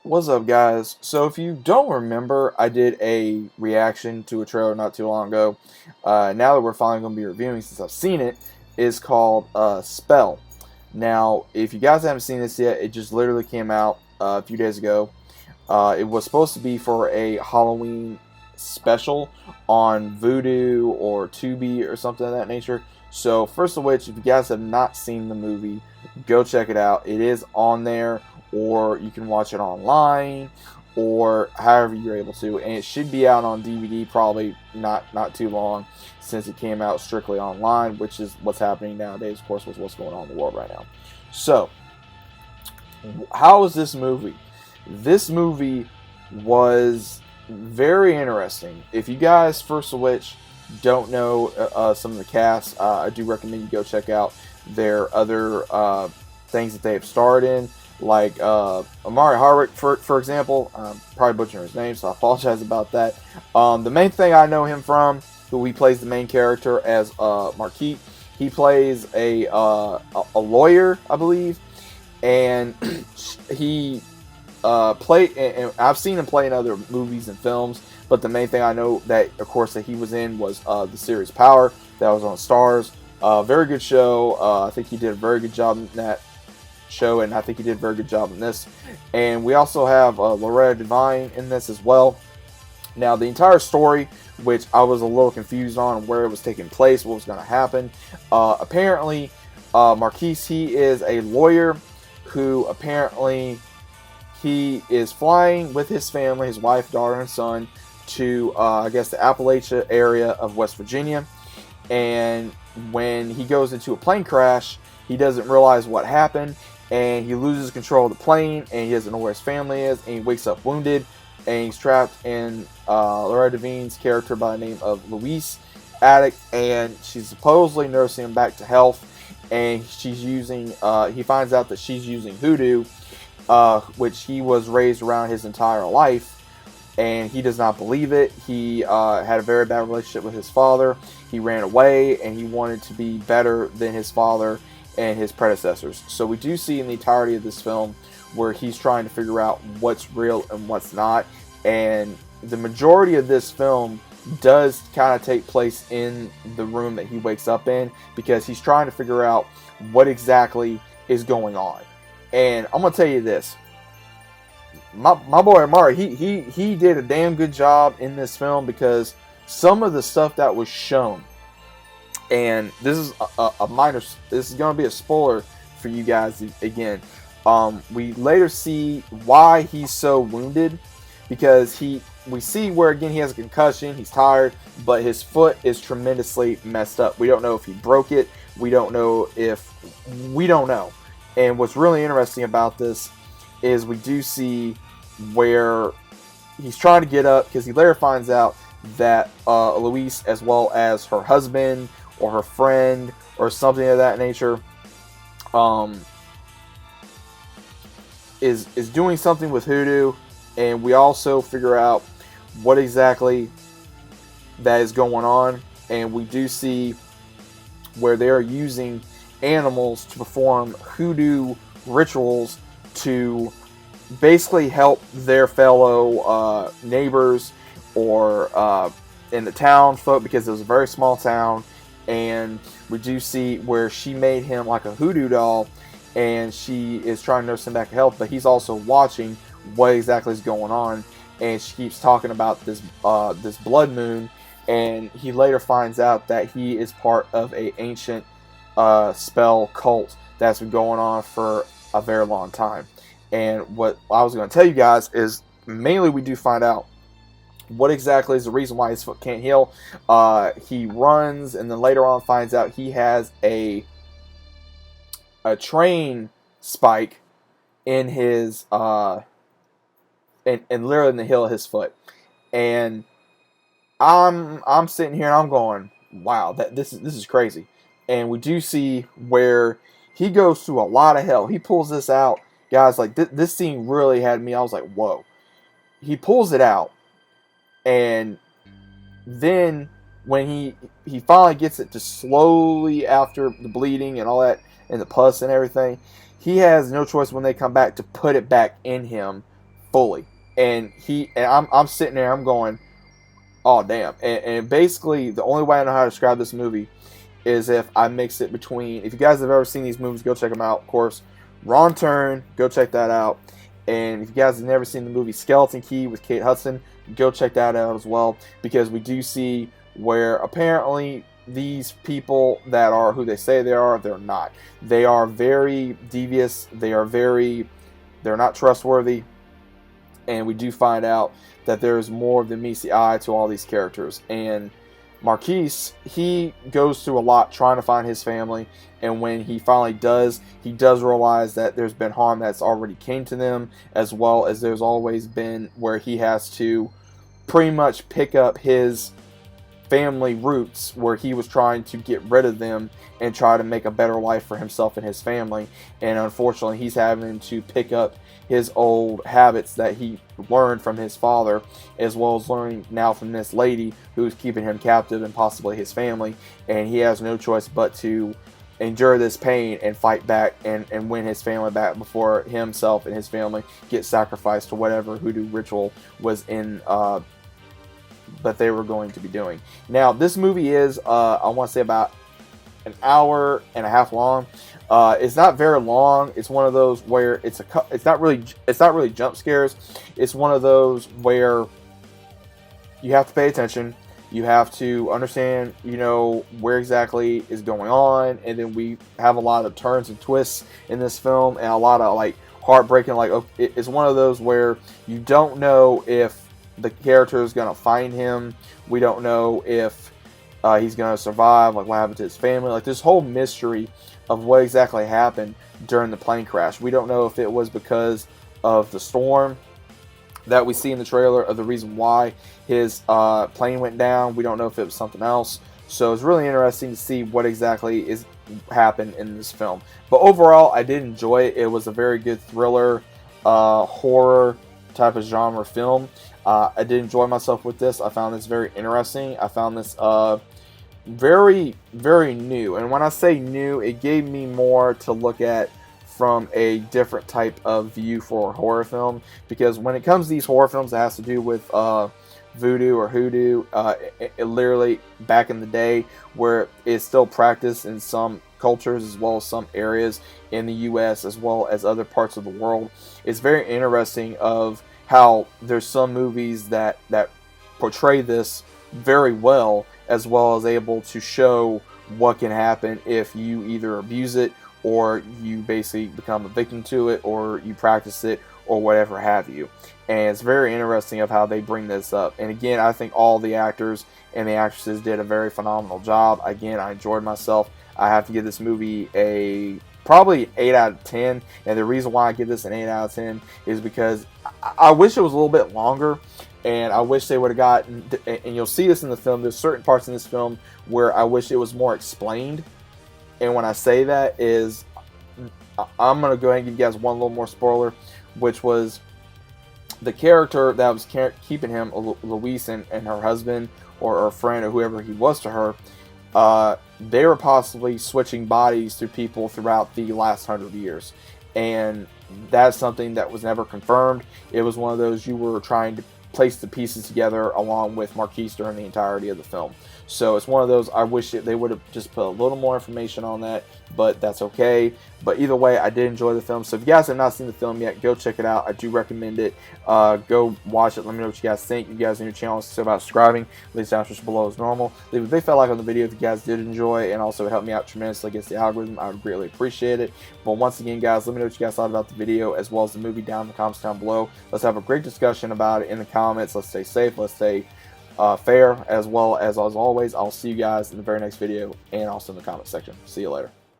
What's up, guys? So, if you don't remember, I did a reaction to a trailer not too long ago. Now that we're finally going to be reviewing, since I've seen it, is called Spell. Now, if you guys haven't seen this yet, it just literally came out a few days ago. It was supposed to be for a Halloween special on Vudu or Tubi or something of that nature. So, first of which, if you guys have not seen the movie, go check it out. It is on there, or you can watch it online, or however you're able to. And it should be out on DVD probably not too long, since it came out strictly online, which is what's happening nowadays, of course, with what's going on in the world right now. So, how is this movie? This movie was very interesting. If you guys, first of which, don't know some of the cast, I do recommend you go check out their other things that they have starred in, like Amari Harwick, for example. I'm probably butchering his name, so I apologize about that. The main thing I know him from, who he plays the main character as Marquis. He plays a lawyer, I believe, and he played. And I've seen him play in other movies and films, but the main thing I know that, of course, that he was in was the series Power that was on Stars. Very good show. I think he did a very good job in that show, and I think he did a very good job in this. And we also have Loretta Devine in this as well. Now, the entire story, which I was a little confused on where it was taking place, what was going to happen. Apparently, Marquise, he is a lawyer who apparently he is flying with his family, his wife, daughter, and son, to, I guess, the Appalachia area of West Virginia. And when he goes into a plane crash, he doesn't realize what happened, and he loses control of the plane, and he doesn't know where his family is, and he wakes up wounded, and he's trapped in Loretta Devine's character by the name of Louise attic, and she's supposedly nursing him back to health, and she's using, he finds out that she's using hoodoo, which he was raised around his entire life, and he does not believe it. He had a very bad relationship with his father. He ran away, and he wanted to be better than his father and his predecessors. So we do see in the entirety of this film where he's trying to figure out what's real and what's not. And the majority of this film does kind of take place in the room that he wakes up in, because he's trying to figure out what exactly is going on. And I'm going to tell you this. My boy Amari, he did a damn good job in this film, because some of the stuff that was shown, and this is a minor, this is going to be a spoiler for you guys again. We later see why he's so wounded, because we see where, again, he has a concussion, he's tired, but his foot is tremendously messed up. We don't know if he broke it, we don't know. And what's really interesting about this is we do see where he's trying to get up, because he later finds out that Louise, as well as her husband or her friend or something of that nature, is doing something with hoodoo. And we also figure out what exactly that is going on, and we do see where they are using animals to perform hoodoo rituals to basically help their fellow neighbors or in the town folk, because it was a very small town. And we do see where she made him like a hoodoo doll, and she is trying to nurse him back to health, but he's also watching what exactly is going on. And she keeps talking about this this blood moon, and he later finds out that he is part of a ancient spell cult that's been going on for a very long time. And what I was going to tell you guys is, mainly we do find out what exactly is the reason why his foot can't heal. He runs, and then later on finds out he has a train spike in his and literally in the heel of his foot. And I'm sitting here and I'm going, wow, this is crazy. And we do see where he goes through a lot of hell. He pulls this out, guys. Like this scene really had me. I was like, whoa. He pulls it out, and then when he finally gets it to slowly, after the bleeding and all that and the pus and everything, he has no choice when they come back to put it back in him fully. And I'm sitting there, I'm going, oh damn. And basically, the only way I know how to describe this movie is if I mix it between. If you guys have ever seen these movies, go check them out. Of course, Wrong Turn, go check that out. And if you guys have never seen the movie Skeleton Key with Kate Hudson, go check that out as well, because we do see where apparently these people that are who they say they are, they're not. They are very devious. They're not trustworthy. And we do find out that there's more than meets the eye to all these characters. And Marquise, he goes through a lot trying to find his family, and when he finally does, he does realize that there's been harm that's already came to them, as well as there's always been where he has to pretty much pick up his family roots, where he was trying to get rid of them and try to make a better life for himself and his family. And unfortunately, he's having to pick up his old habits that he learned from his father, as well as learning now from this lady who's keeping him captive and possibly his family. And he has no choice but to endure this pain and fight back and win his family back before himself and his family get sacrificed to whatever hoodoo ritual was in that they were going to be doing. Now, this movie is I want to say about an hour and a half long. It's not very long. It's one of those where it's not really jump scares. It's one of those where you have to pay attention. You have to understand, where exactly is going on, and then we have a lot of turns and twists in this film, and a lot of heartbreaking. It's one of those where you don't know if the character is going to find him. We don't know if he's going to survive. What happened to his family? This whole mystery of what exactly happened during the plane crash. We don't know if it was because of the storm that we see in the trailer, or the reason why his plane went down. We don't know if it was something else. So it's really interesting to see what exactly happened in this film. But overall, I did enjoy it. It was a very good thriller, horror type of genre film. I did enjoy myself with this. I found this very interesting. I found this very, very new. And when I say new, it gave me more to look at from a different type of view for a horror film. Because when it comes to these horror films that has to do with voodoo or hoodoo, it literally back in the day, where it's still practiced in some cultures as well as some areas in the U.S. as well as other parts of the world, it's very interesting of how there's some movies that portray this very well as able to show what can happen if you either abuse it, or you basically become a victim to it, or you practice it, or whatever have you. And it's very interesting of how they bring this up. And again, I think all the actors and the actresses did a very phenomenal job. Again, I enjoyed myself. I have to give this movie probably 8 out of 10. And the reason why I give this an 8 out of 10 is because I wish it was a little bit longer. And I wish they would have gotten, and you'll see this in the film, there's certain parts in this film where I wish it was more explained. And when I say that is, I'm going to go ahead and give you guys one little more spoiler, which was the character that was keeping him, Louise and her husband or her friend or whoever he was to her, they were possibly switching bodies through people throughout the last 100 years. And that's something that was never confirmed. It was one of those you were trying to place the pieces together along with Marquise during the entirety of the film. So it's one of those, I wish they would have just put a little more information on that, but that's okay. But either way, I did enjoy the film. So if you guys have not seen the film yet, go check it out. I do recommend it. Go watch it. Let me know what you guys think. If you guys are new channel, so about subscribing. Leave down just below as normal. Leave a big fat like on the video if you guys did enjoy, and also it helped me out tremendously against the algorithm. I would greatly appreciate it. But once again, guys, let me know what you guys thought about the video as well as the movie down in the comments down below. Let's have a great discussion about it in the comments. Let's stay safe. Let's stay fair, as well as always. I'll see you guys in the very next video and also in the comment section. See you later.